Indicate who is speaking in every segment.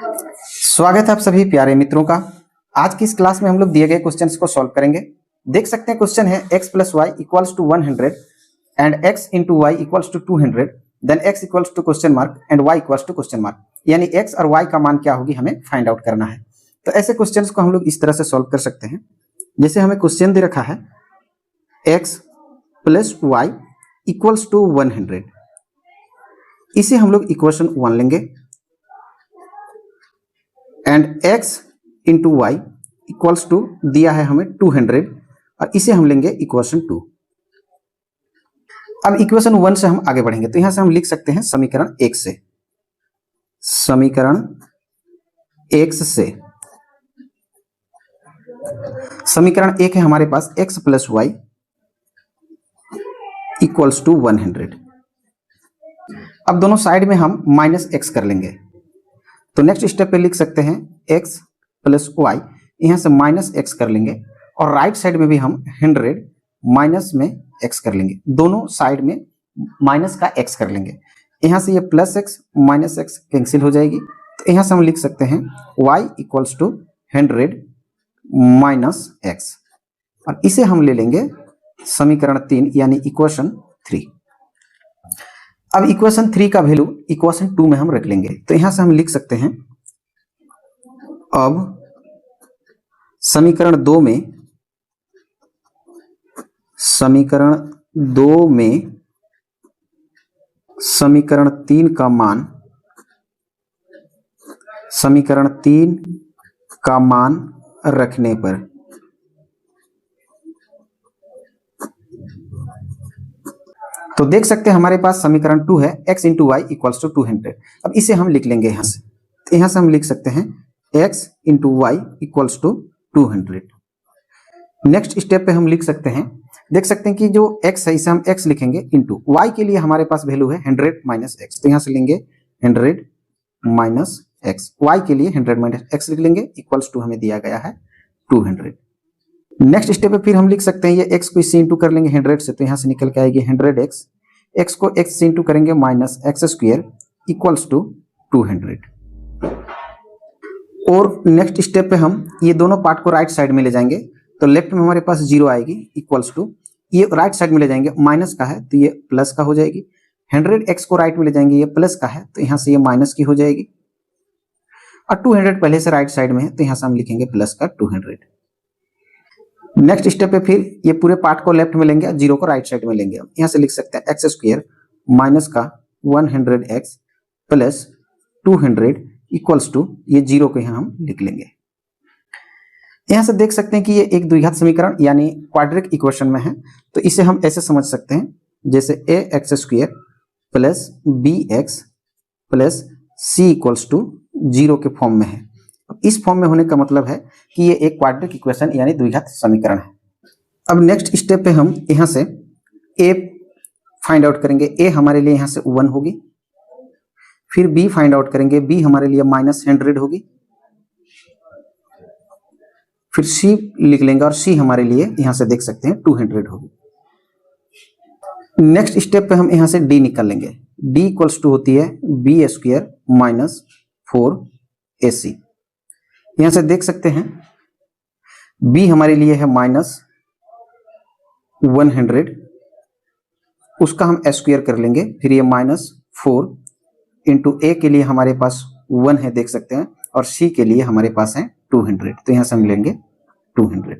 Speaker 1: स्वागत है आप सभी प्यारे मित्रों का। आज की इस क्लास में हम लोग दिए गए क्वेश्चंस को सॉल्व करेंगे। देख सकते हैं क्वेश्चन है x plus y equals to 100 and x into y equals to 200 then x equals to question mark and y equals to question mark, यानी x और y का मान क्या होगी हमें फाइंड आउट करना है। तो ऐसे क्वेश्चंस को हम लोग इस तरह से सॉल्व कर सकते हैं। जैसे हमें क्वेश्चन दे रखा है x plus y equals to 100, इसे हम लोग इक्वेशन 1 लेंगे and x into y equals to दिया है हमें 200 और इसे हम लेंगे इक्वेशन 2। अब इक्वेशन 1 से हम आगे बढ़ेंगे तो यहां से हम लिख सकते हैं समीकरण 1 से। समीकरण 1 से समीकरण 1 है हमारे पास x plus y equals to 100। अब दोनों साइड में हम माइनस x कर लेंगे तो नेक्स्ट स्टेप पे लिख सकते हैं x प्लस वाई, यहां से माइनस x कर लेंगे और राइट साइड में भी हम 100 माइनस में x कर लेंगे। दोनों साइड में माइनस का x कर लेंगे। यहां से ये plus x minus x cancel हो जाएगी तो यहां से हम लिख सकते हैं y equals to 100 minus x और इसे हम ले लेंगे समीकरण 3 यानी इक्वेशन 3। अब इक्वेशन 3 का वैल्यू इक्वेशन 2 में हम रख लेंगे तो यहां से हम लिख सकते हैं अब समीकरण 2 में समीकरण 3 का मान समीकरण 3 का मान रखने पर तो देख सकते हैं हमारे पास समीकरण 2 है x into y equals to 200। अब इसे हम लिख लेंगे यहां से, तो यहां से हम लिख सकते हैं x into y equals to 200। Next step पे हम लिख सकते हैं, देख सकते हैं कि जो x है इसे हम x लिखेंगे इंटू y के लिए हमारे पास वैल्यू है 100 माइनस x, तो यहां से लेंगे 100 माइनस x, y के लिए 100 माइनस x लिख लेंगे इक्वल्स टू हमें दिया गया है 200। नेक्स्ट स्टेप पे फिर हम लिख सकते हैं ये x को इससे इंटू कर लेंगे 100 से, तो यहां से निकल के आएगी 100x, x को x से इंटू करेंगे minus x square equals to 200। और नेक्स्ट स्टेप पे हम ये दोनों पार्ट को राइट साइड में ले जाएंगे तो लेफ्ट में हमारे पास 0 आएगी इक्वल्स टू, ये राइट साइड में ले जाएंगे माइनस का है तो ये प्लस का हो जाएगी। 100x को राइट में ले जाएंगे ये प्लस का है तो यहां से ये माइनस की हो जाएगी और 200 पहले से राइट साइड में है तो यहां से हम लिखेंगे प्लस का 200। नेक्स्ट स्टेप पे फिर ये पूरे पार्ट को लेफ्ट में लेंगे, 0 को राइट साइड में लेंगे। यहां से लिख सकते हैं एक्स स्क्वायर माइनस का 100x प्लस 200 इक्वल्स टू ये 0 को यहां हम लिख लेंगे। यहां से देख सकते हैं कि ये एक द्विघात समीकरण यानी क्वाड्रिक इक्वेशन में है, तो इसे हम ऐसे समझ सकते हैं जैसे ax square plus bx plus c equals to 0 के फॉर्म में है। इस फॉर्म में होने का मतलब है कि ये एक क्वाड्रिक इक्वेशन यानी द्विघात समीकरण है। अब नेक्स्ट स्टेप पे हम यहां से a फाइंड आउट करेंगे, a हमारे लिए यहां से 1 होगी, फिर b फाइंड आउट करेंगे, b हमारे लिए माइनस 100 होगी, फिर c लिख लेंगे और c हमारे लिए यहां से देख सकते हैं 200 होगी। नेक्स्ट स्टेप पे हम यहां से d निकाल लेंगे, d इक्वल्स टू होती है b स्क्वायर माइनस 4ac। यहां से देख सकते हैं b हमारे लिए है माइनस 100, उसका हम स्क्वायर कर लेंगे, फिर ये माइनस 4 इंटू a के लिए हमारे पास 1 है देख सकते हैं और c के लिए हमारे पास है 200, तो यहां से हम लेंगे 200।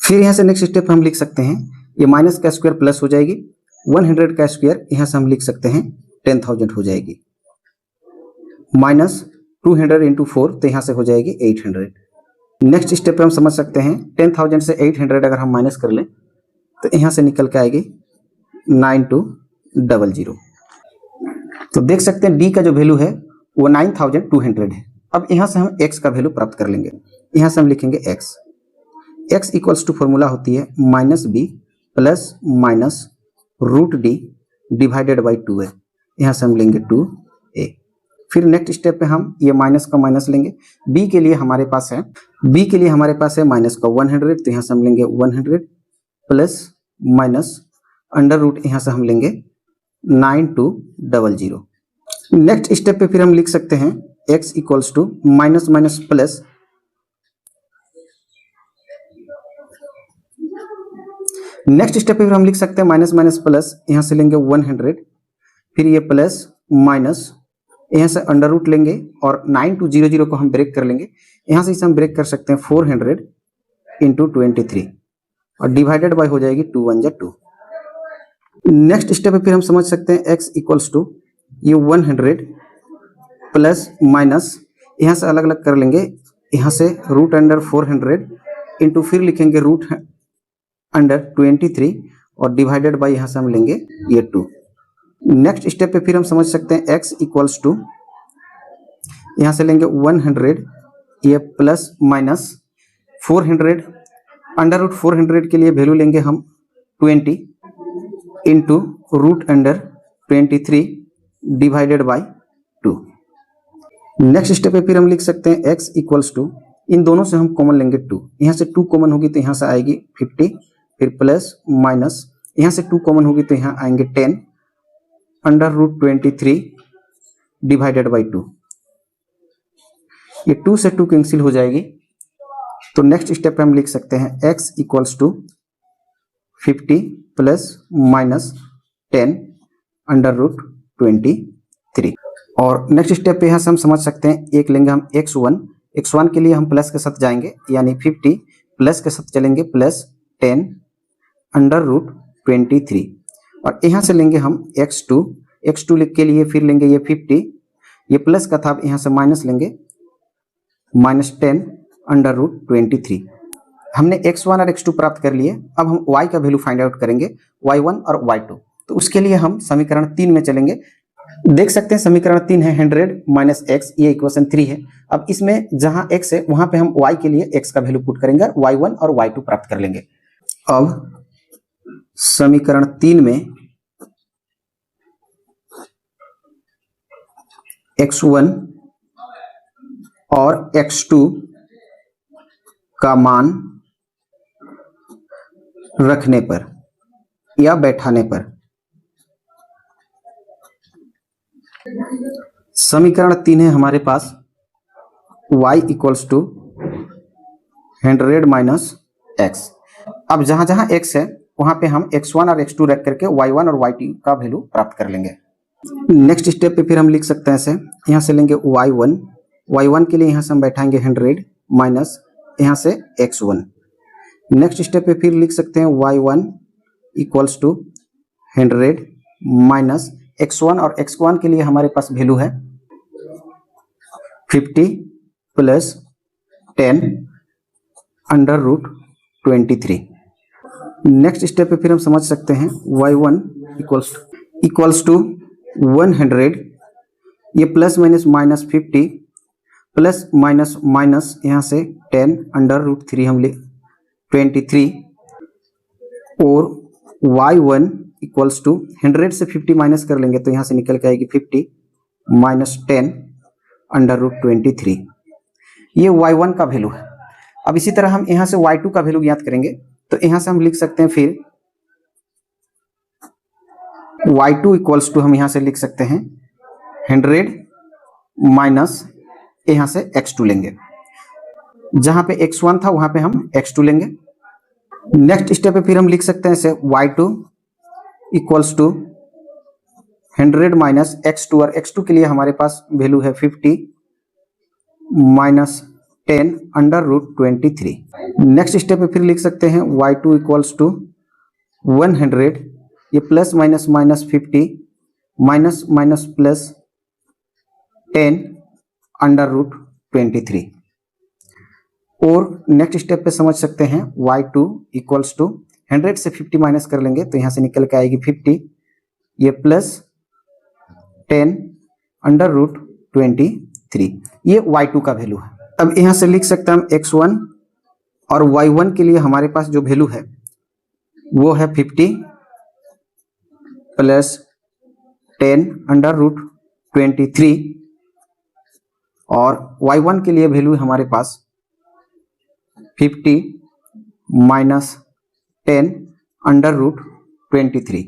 Speaker 1: फिर यहां से नेक्स्ट स्टेप हम लिख सकते हैं ये माइनस का स्क्वायर प्लस हो जाएगी, 100 का स्क्वायर यहां से हम लिख सकते हैं 10,000 हो जाएगी, माइनस 200 इंटू 4 तो यहां से हो जाएगी 800। नेक्स्ट स्टेप पे हम समझ सकते हैं 10,000 से 800 अगर हम माइनस कर लें तो यहां से निकल के आएगी 9200। तो देख सकते हैं डी का जो वैल्यू है वो 9200 है। अब यहां से हम x का वैल्यू प्राप्त कर लेंगे, यहां से हम लिखेंगे x इक्वल्स टू फॉर्मूला होती है minus b plus minus root d divided by 2 है, यहां से हम लेंगे 2a। फिर नेक्स्ट स्टेप पे हम ये माइनस का माइनस लेंगे, b के लिए हमारे पास है माइनस का 100 तो यहां से हम लेंगे 100 प्लस माइनस अंडर रूट यहां से हम लेंगे 9200। नेक्स्ट स्टेप पे फिर हम लिख सकते हैं x equals to minus minus plus, next step पे फिर हम लिख सकते हैं माइनस माइनस प्लस, यहां से लेंगे 100, फिर ये प्लस माइनस, यहां से अंडर रूट लेंगे और 9200 को हम ब्रेक कर लेंगे, यहां से इसे हम ब्रेक कर सकते हैं 400 इंटू 23 और डिवाइडेड बाय हो जाएगी 2 1 जा 2। नेक्स्ट स्टेप पे फिर हम समझ सकते हैं x इक्वल्स टू ये 100 प्लस माइनस, यहां से अलग अलग कर लेंगे, यहां से रूट अंडर 400 इंटू फिर लिखेंगे रूट अंडर 23 और डिवाइडेड बाय यहां से हम लेंगे ये 2। नेक्स्ट स्टेप पे फिर हम समझ सकते हैं x इक्वल्स टू, यहां से लेंगे 100 ये प्लस माइनस 400 अंडर रूट 400 के लिए वैल्यू लेंगे हम 20 into root under 23 divided by 2। Next step पे फिर हम लिख सकते हैं x इक्वल्स टू, इन दोनों से हम कॉमन लेंगे 2, यहां से 2 कॉमन होगी तो यहां से आएगी 50, फिर प्लस माइनस, यहां से 2 कॉमन होगी तो यहां आएंगे 10 अंडर रूट 23 डिवाइडेड बाय 2। ये 2 से 2 कैंसिल हो जाएगी, तो नेक्स्ट स्टेप पे हम लिख सकते हैं x equals to 50 plus minus 10 under root 23। और नेक्स्ट स्टेप पे यहां से हम समझ सकते हैं एक लेंगे हम x1 के लिए हम प्लस के साथ जाएंगे, यानी 50 प्लस के साथ चलेंगे प्लस 10 अंडर रूट 23 और यहां से लेंगे हम x2 के लिए फिर लेंगे ये 50, ये प्लस का था, यहां से माइनस लेंगे माइनस 10 अंडर रूट 23। हमने x1 और x2 प्राप्त कर लिए, अब हम y का वैल्यू फाइंड आउट करेंगे, y1 और y2। तो उसके लिए हम समीकरण 3 में चलेंगे, देख सकते हैं समीकरण 3 है 100 माइनस x, ये इक्वेशन 3 है। अब इसमें जहां x है वहां पे हम y के लिए x का वैल्यू पुट करेंगे और y1 और y2 प्राप्त कर लेंगे। अब समीकरण 3 में x1 और x2 का मान रखने पर या बैठाने पर समीकरण 3 है हमारे पास y equals to 100 minus x। अब जहां जहां x है वहां पे हम x1 और x2 रख करके y1 और y2 का वैल्यू प्राप्त कर लेंगे। नेक्स्ट स्टेप पे फिर हम लिख सकते हैं ऐसे, यहां से लेंगे y1 के लिए यहां से हम बैठाएंगे 100 माइनस यहां से x1। नेक्स्ट स्टेप पे फिर लिख सकते हैं y1 equals to 100 minus x1 और x1 के लिए हमारे पास वैल्यू है 50 plus 10 under root 23। Next step पे फिर हम समझ सकते हैं y1 इक्वल्स टू 100, ये plus minus minus 50 plus minus minus यहाँ से 10 अंडर रूट 3 हम 23 और y1 इक्वल्स टू 100 से 50 माइनस कर लेंगे तो यहाँ से निकल के आएगी 50 माइनस 10 अंडर रूट 23। ये y1 का वैल्यू है। अब इसी तरह हम यहाँ से y2 का वैल्यू ज्ञात करेंगे, तो यहाँ से हम लिख सकते हैं फिर y2 इक्वल्स टू, हम यहाँ से लिख सकते हैं 100 माइनस यहाँ से x2 लेंगे, जहां पे x1 था वहां पे हम x2 लेंगे। नेक्स्ट स्टेप पे फिर हम लिख सकते हैं इसे y2 equals to 100 minus x2 और x2 के लिए हमारे पास वैल्यू है 50 minus 10 under root 23। Next step पे फिर लिख सकते हैं y2 इक्वल्स टू 100, ये plus minus minus 50 minus minus plus 10 under root 23। और नेक्स्ट स्टेप पे समझ सकते हैं y2 इक्वल्स टू 100 से 50 माइनस कर लेंगे तो यहां से निकल के आएगी 50, ये प्लस 10 अंडर रूट 23, ये y2 का वैल्यू है। अब यहां से लिख सकते हैं हम x1 और y1 के लिए हमारे पास जो वैल्यू है वो है 50 प्लस 10 अंडर रूट 23 और y1 के लिए वैल्यू हमारे पास 50 माइनस 10 अंडर रूट 23।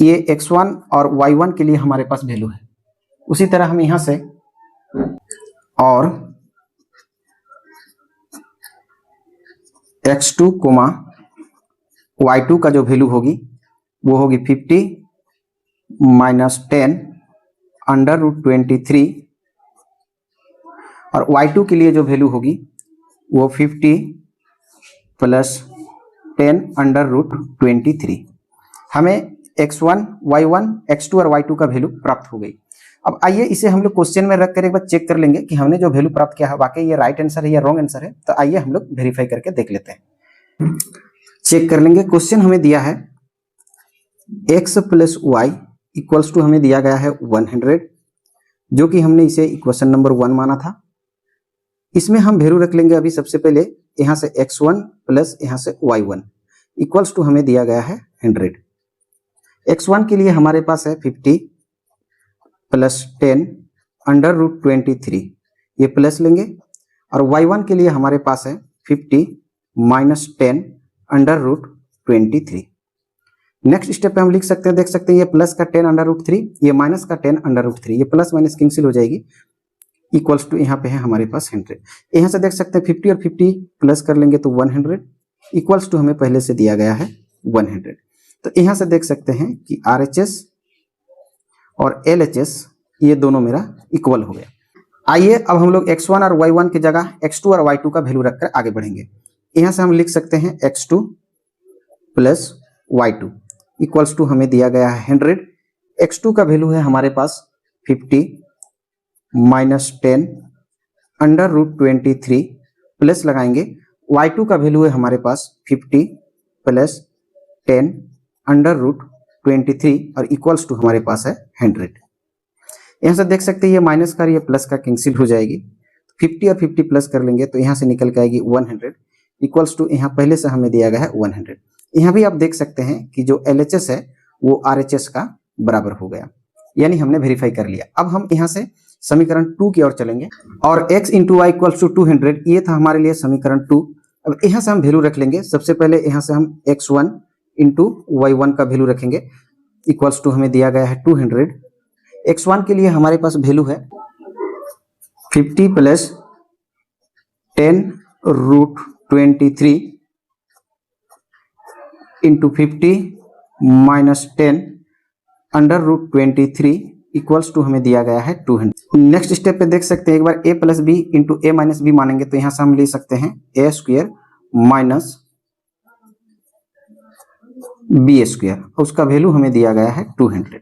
Speaker 1: ये x1 और y1 के लिए हमारे पास वैल्यू है। उसी तरह हम यहां से और x2, y2 का जो वैल्यू होगी वो होगी 50 माइनस 10 अंडर रूट 23, और y2 के लिए जो वैल्यू होगी वो 50 प्लस 10 अंडर रूट 23। हमें x1, y1, x2 और y2 का वैल्यू प्राप्त हो गई। अब आइए इसे हम लोग क्वेश्चन में रख कर एक बार चेक कर लेंगे कि हमने जो वैल्यू प्राप्त किया है वाकई ये राइट आंसर है या रॉन्ग आंसर है। तो आइए हम लोग वेरीफाई करके देख लेते हैं, चेक कर लेंगे। क्वेश्चन हमें दिया है x plus y equals to हमें दिया गया है 100, जो कि हमने इसे इक्वेशन नंबर 1 माना था। इसमें हम वैल्यू रख लेंगे अभी सबसे पहले यहां से x1 प्लस यहां से y1 इक्वल्स टू हमें दिया गया है 100। x1 के लिए हमारे पास है 50 प्लस 10 अंडर रूट 23, ये प्लस लेंगे, और y1 के लिए हमारे पास है 50 minus 10 under root 23। Next step पे हम लिख सकते हैं, देख सकते हैं ये प्लस का 10 अंडर रूट 3, ये माइनस का 10 अंडर रूट 3, ये प्लस माइनस कैंसिल हो जाएगी, इक्वल्स टू यहाँ पे है हमारे पास 100। यहाँ से देख सकते हैं 50 और 50 प्लस कर लेंगे तो 100 इक्वल्स टू हमें पहले से दिया गया है 100। तो यहाँ से देख सकते हैं कि RHS और LHS ये दोनों मेरा इक्वल हो गया। आइए अब हम लोग x1 और y1 की जगह x2 और y2 का वैल्यू रखकर आगे बढ़ेंगे। यहाँ से हम लिख सकते हैं x2 plus y2 equals to हमें दिया गया है 100। x2 का वैल्यू है हमारे पास 50 माइनस 10 अंडर रूट 23 प्लस लगाएंगे, y2 का वैल्यू है हमारे पास 50 प्लस 10 अंडर रूट 23 और इक्वल्स टू हमारे पास है 100। यहाँ से देख सकते हैं ये माइनस का ये प्लस का कैंसिल हो जाएगी, 50 और 50 प्लस कर लेंगे तो यहाँ से निकल के आएगी 100 इक्वल्स टू यहाँ पहले से हमें दिया गया है 100। यहाँ भी आप देख सकते हैं कि जो LHS है वो RHS का बराबर हो गया, यानी हमने वेरीफाई कर लिया। अब हम यहाँ से समीकरण 2 की ओर चलेंगे और x into y equals to 200, ये था हमारे लिए समीकरण 2। अब यहाँ से हम वैल्यू रख लेंगे, सबसे पहले यहाँ से हम x1 इंटू y1 का वैल्यू रखेंगे इक्वल्स टू हमें दिया गया है 200। x1 के लिए हमारे पास वैल्यू है 50 plus 10 root 23 into 50 minus 10 under root 23 equals to हमें दिया गया है 200। नेक्स्ट स्टेप पे देख सकते हैं एक बार a plus b into a minus b मानेंगे तो यहाँ से हम ले सकते हैं a square minus b square, उसका वैल्यू हमें दिया गया है 200।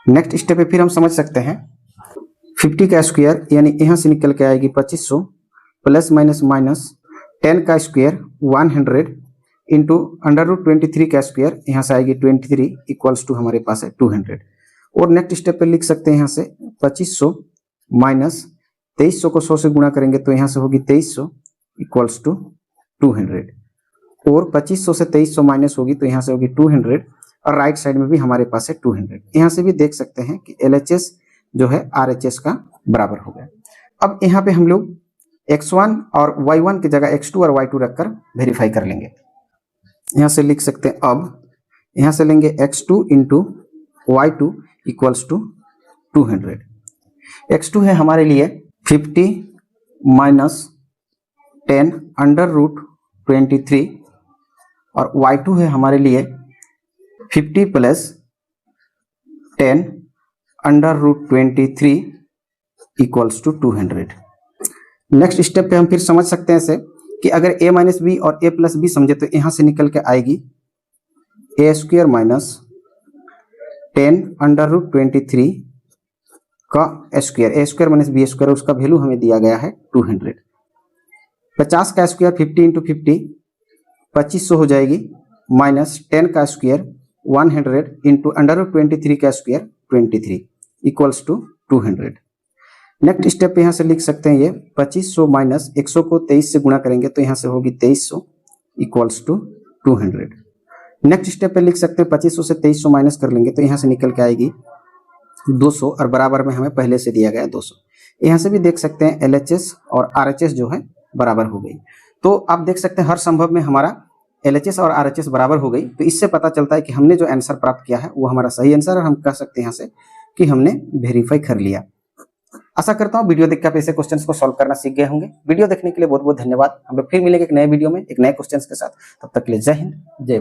Speaker 1: नेक्स्ट स्टेप पे फिर हम समझ सकते हैं 50 का स्क्वायर यानी यहाँ से निकल के आएगी 2500 प्लस माइनस माइनस 10 का स्क्वायर 100 इंटू अंडर रूट 23 का स्क्वायर, यहाँ से आएगी 23 इक्वल्स टू हमारे पास है 200। और नेक्स्ट स्टेप पे लिख सकते हैं यहाँ से 2500 माइनस 2300 को 100 से गुणा करेंगे तो यहाँ से होगी 2300 इक्वल्स टू 200, और 2500 से 2300 माइनस होगी तो यहाँ से होगी 200, और राइट साइड में भी हमारे पास है 200। यहाँ से भी देख सकते हैं कि LHS जो है RHS का बराबर हो गया। अब यहाँ पे हम लोग x1 और y1 की जगह x2 और y2 रखकर वेरीफाई कर लेंगे। यहाँ से लिख सकते हैं, अब यहाँ से लेंगे x2 into y2 equals to 200। x2 है हमारे लिए 50 माइनस 10 अंडर रूट 23, और y2 है हमारे लिए 50 plus 10 under root 23 equals to 200। Next step पे हम फिर समझ सकते हैं ऐसे कि अगर a माइनस बी और a प्लस बी समझे तो यहाँ से निकल के आएगी a square minus 10 under root 23 का square, a square minus b square, उसका वैल्यू हमें दिया गया है 200। 50 का स्क्वायर 50 इंटू 50 2500 हो जाएगी, माइनस 10 का स्क्वायर 100 इंटू अंडर रूट 23 का square 23 equals to 200। Next step पे यहाँ से लिख सकते हैं ये 2500 माइनस 100 को 23 से गुणा करेंगे तो यहाँ से होगी 2300 इक्वल्स टू 200। नेक्स्ट स्टेप पे लिख सकते हैं 2500 से 2300 माइनस कर लेंगे तो यहाँ से निकल के आएगी 200, और बराबर में हमें पहले से दिया गया 200। यहाँ से भी देख सकते हैं LHS और RHS जो है बराबर हो गई। तो आप देख सकते हैं हर संभव में हमारा LHS और RHS बराबर हो गई, तो इससे पता चलता है कि हमने जो आंसर प्राप्त किया है वो हमारा सही आंसर है, और हम कह सकते हैं यहाँ से कि हमने वेरीफाई कर लिया। आशा करता हूँ वीडियो देखकर आप ऐसे क्वेश्चंस को सॉल्व करना सीख गए होंगे। वीडियो देखने के लिए बहुत बहुत धन्यवाद। हम लोग फिर मिलेंगे एक नए वीडियो में एक नए क्वेश्चंस के साथ। तब तक के लिए जय हिंद, जय भारत।